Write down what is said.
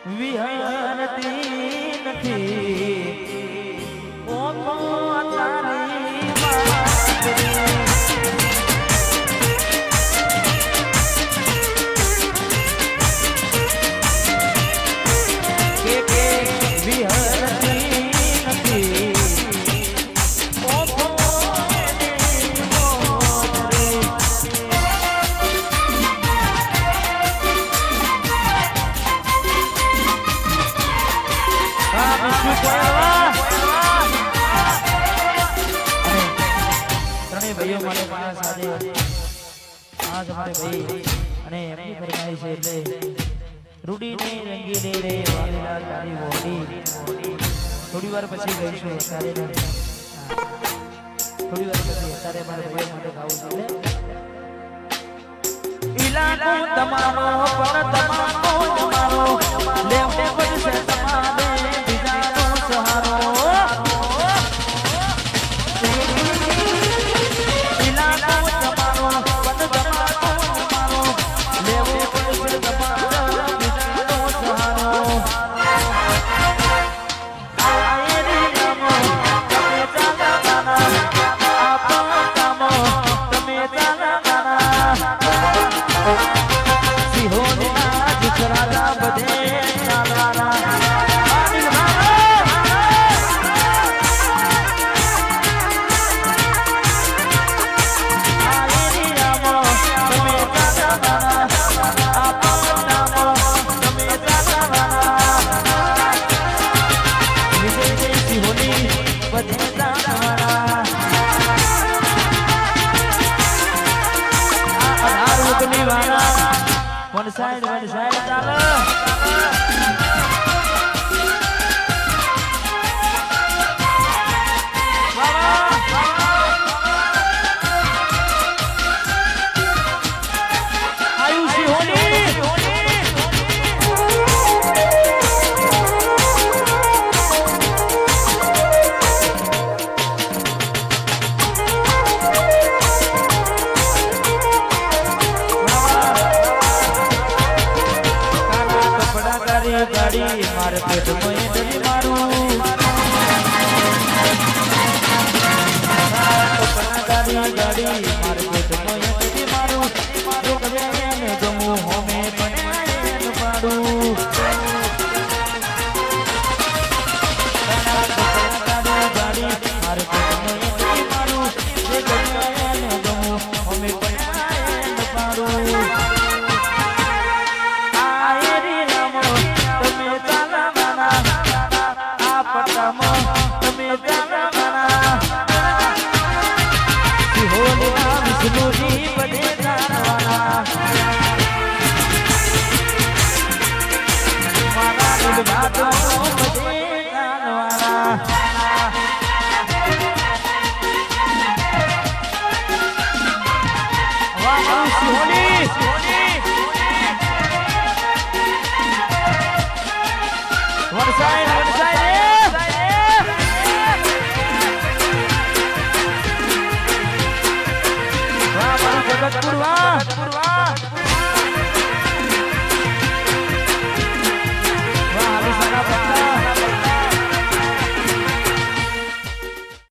વિહરતી નથી ઓ તારી વાત કે વિહરતી નથી ઓ ત્રણેય ભાઈઓ માટે મારા સાથે આજ અમારે ભાઈ અને એમની ફરમાઈશ છે એટલે રૂડીને રંગીને રે વાલીલા તારી મોડી થોડી વાર પછી ગઈશું અત્યારે થોડી વાર પછી અત્યારે મારે ભાઈઓ માટે ગાવું છે ઇલાકો તમારો પણ તમારો લેવડે પડશે તમારે બીજાનો સહારો One side, ચાલો ગાડી મારે પેટ મોય દલી મારું ગાડી મારે પેટ મોય દલી મારું જો કવે ને ગમું હોમે પણ પાડું ગાડી મારે પેટ મોય દલી મારું જો કવે ને ગમું હોમે પણ પાડું તમે વિષ્ણુજી બધે જાણવાના મારા દિલવાદો બધે જાણવાના વાહ સોની વરસાઈ Purva